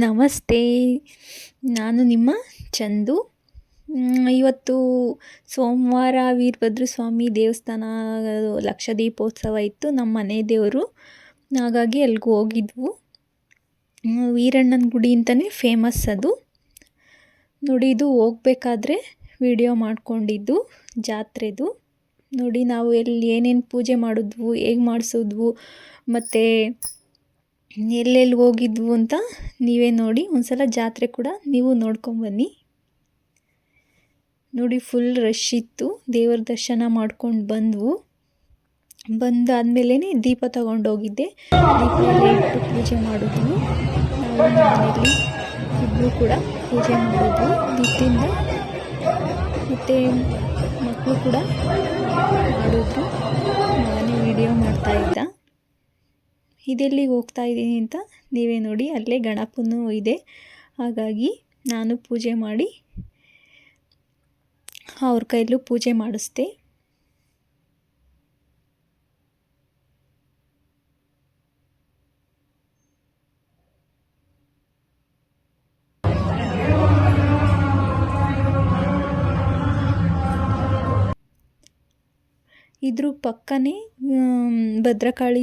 ನಮಸ್ತೆ. ನಾನು ನಿಮ್ಮ ಚಂದು. ಇವತ್ತು ಸೋಮವಾರ ವೀರಭದ್ರ ಸ್ವಾಮಿ ದೇವಸ್ಥಾನ ಲಕ್ಷ ದೀಪೋತ್ಸವ ಇತ್ತು. ನಮ್ಮ ಮನೆ ದೇವರು, ಹಾಗಾಗಿ ಅಲ್ಲಿಗೆ ಹೋಗಿದ್ವು. ವೀರಣ್ಣನ ಗುಡಿ ಅಂತಲೇ ಫೇಮಸ್ ಅದು. ನೋಡಿ, ಇದು ಹೋಗ್ಬೇಕಾದ್ರೆ ವಿಡಿಯೋ ಮಾಡ್ಕೊಂಡಿದ್ದು ಜಾತ್ರೆದು. ನೋಡಿ, ನಾವು ಏನೇನು ಪೂಜೆ ಮಾಡಿದ್ವು, ಹೇಗೆ ಮಾಡಿಸಿದ್ವು ಮತ್ತು ಎಲ್ಲೆಲ್ಲಿ ಹೋಗಿದ್ವು ಅಂತ ನೀವೇ ನೋಡಿ. ಒಂದ್ಸಲ ಜಾತ್ರೆ ಕೂಡ ನೀವು ನೋಡ್ಕೊಂಬನ್ನಿ. ನೋಡಿ, ಫುಲ್ ರಶ್ ಇತ್ತು. ದೇವರ ದರ್ಶನ ಮಾಡ್ಕೊಂಡು ಬಂದಾದ್ಮೇಲೆ ದೀಪ ತಗೊಂಡೋಗಿದ್ದೆ. ದೀಪ ಎಲ್ಲ ಇಟ್ಟು ಪೂಜೆ ಮಾಡಿದ್ವು. ನಾವು ಮನೆಯಲ್ಲಿ ಇಬ್ಬರು ಕೂಡ ಪೂಜೆ ಮಾಡಿದ್ವು ದೀಪದಿಂದ. ಮತ್ತು ಮಕ್ಕಳು ಕೂಡ ಮಾಡಿದ್ರು. ನಾನೇ ವಿಡಿಯೋ ಮಾಡ್ತಾಯಿದ್ದ. ಇದೆಲ್ಲಿಗೆ ಹೋಗ್ತಾ ಇದ್ದೀನಿ ಅಂತ ನೀವೇ ನೋಡಿ. ಅಲ್ಲೇ ಗಣಪನೂ ಇದೆ, ಹಾಗಾಗಿ ನಾನು ಪೂಜೆ ಮಾಡಿ ಅವ್ರ ಕೈಲೂ ಪೂಜೆ ಮಾಡಿಸ್ದೆ. ಇದ್ರ ಪಕ್ಕನೇ ಭದ್ರಕಾಳಿ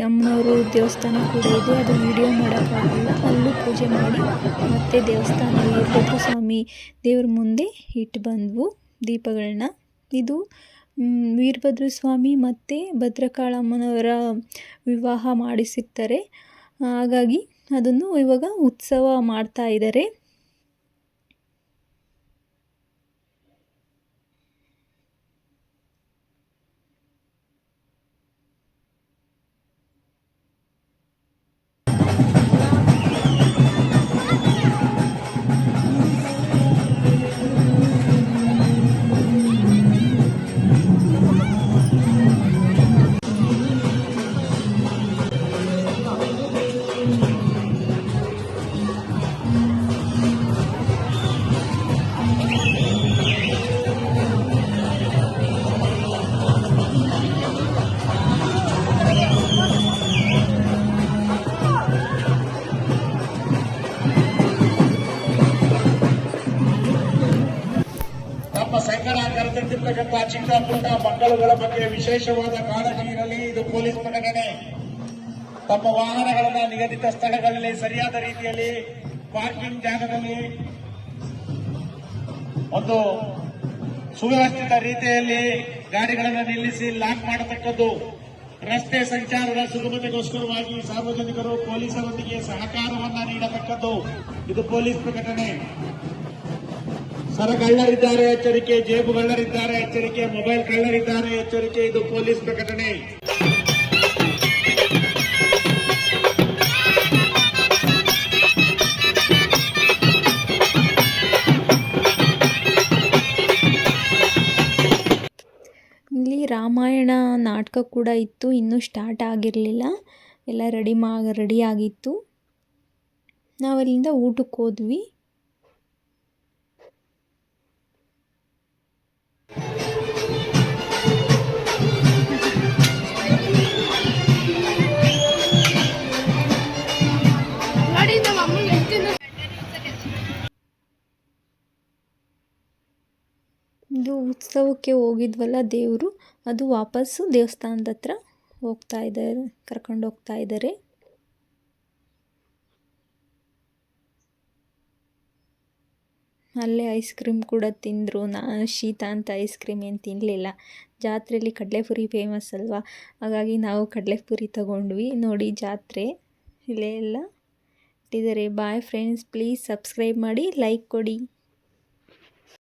ಅಮ್ಮನವರು ದೇವಸ್ಥಾನ ಕೂಡ ಇದೆ. ಅದು ವಿಡಿಯೋ ಮಾಡೋಕ್ಕಾಗಲ್ಲ. ಅಲ್ಲೂ ಪೂಜೆ ಮಾಡಿ ಮತ್ತೆ ದೇವಸ್ಥಾನ ವೀರಭದ್ರ ಸ್ವಾಮಿ ದೇವ್ರ ಮುಂದೆ ಇಟ್ಟು ಬಂದ್ವು ದೀಪಗಳನ್ನ. ಇದು ವೀರಭದ್ರ ಸ್ವಾಮಿ ಮತ್ತು ಭದ್ರಕಾಳಮ್ಮನವರ ವಿವಾಹ ಮಾಡಿಸಿರ್ತಾರೆ, ಹಾಗಾಗಿ ಅದನ್ನು ಇವಾಗ ಉತ್ಸವ ಮಾಡ್ತಾ ಇದ್ದಾರೆ. ಕರೆದಿರ್ತಕ್ಕಂಥ ಚಿಕ್ಕ ಪುಟ್ಟ ಮಕ್ಕಳುಗಳ ಬಗ್ಗೆ ವಿಶೇಷವಾದ ಕಾಳಜಿ ಇರಲಿ. ಇದು ಪೊಲೀಸ್ ಪ್ರಕಟಣೆ. ತಮ್ಮ ವಾಹನಗಳನ್ನು ನಿಗದಿತ ಸ್ಥಳಗಳಲ್ಲಿ ಸರಿಯಾದ ರೀತಿಯಲ್ಲಿ ಪಾರ್ಕಿಂಗ್ ಜಾಗದಲ್ಲಿ ಒಂದು ಸುವ್ಯವಸ್ಥಿತ ರೀತಿಯಲ್ಲಿ ಗಾಡಿಗಳನ್ನು ನಿಲ್ಲಿಸಿ ಲಾಕ್ ಮಾಡತಕ್ಕದ್ದು. ರಸ್ತೆ ಸಂಚಾರದ ಸುಗಮತೆಗೋಸ್ಕರವಾಗಿ ಸಾರ್ವಜನಿಕರು ಪೊಲೀಸರೊಂದಿಗೆ ಸಹಕಾರವನ್ನ ನೀಡತಕ್ಕದ್ದು. ಇದು ಪೊಲೀಸ್ ಪ್ರಕಟಣೆ. ಸರಗಳ್ಳರಿದ್ದಾರೆ ಎಚ್ಚರಿಕೆ, ಜೇಬುಗಳ್ಳರಿದ್ದಾರೆ ಎಚ್ಚರಿಕೆ, ಮೊಬೈಲ್ ಕಳ್ಳರಿದ್ದಾರೆ ಎಚ್ಚರಿಕೆ. ಇದು ಪೊಲೀಸ್ ಪ್ರಕಟಣೆ. ಇಲ್ಲಿ ರಾಮಾಯಣ ನಾಟಕ ಕೂಡ ಇತ್ತು. ಇನ್ನೂ ಸ್ಟಾರ್ಟ್ ಆಗಿರಲಿಲ್ಲ, ಎಲ್ಲ ರೆಡಿ ಆಗಿತ್ತು. ನಾವಲ್ಲಿಂದ ಊಟಕ್ಕೆ ಹೋದ್ವಿ. ಇದು ಉತ್ಸವಕ್ಕೆ ಹೋಗಿದ್ವಲ್ಲ ದೇವರು, ಅದು ವಾಪಸ್ಸು ದೇವಸ್ಥಾನದ ಹತ್ರ ಕರ್ಕೊಂಡು ಹೋಗ್ತಾ ಇದ್ದಾರೆ. ಅಲ್ಲೇ ಐಸ್ ಕ್ರೀಮ್ ಕೂಡ ತಿಂದರು. ನಾನು ಶೀತ ಅಂತ ಐಸ್ ಕ್ರೀಮ್ ಏನು ತಿನ್ನಲಿಲ್ಲ. ಜಾತ್ರೆಯಲ್ಲಿ ಕಡಲೆಪುರಿ ಫೇಮಸ್ ಅಲ್ವಾ, ಹಾಗಾಗಿ ನಾವು ಕಡಲೆಪುರಿ ತಗೊಂಡ್ವಿ. ನೋಡಿ, ಜಾತ್ರೆ ಇಲ್ಲೇ ಎಲ್ಲ ಇಟ್ಟಿದ್ದಾರೆ. ಬಾಯ್ ಫ್ರೆಂಡ್ಸ್, ಪ್ಲೀಸ್ ಸಬ್ಸ್ಕ್ರೈಬ್ ಮಾಡಿ, ಲೈಕ್ ಕೊಡಿ.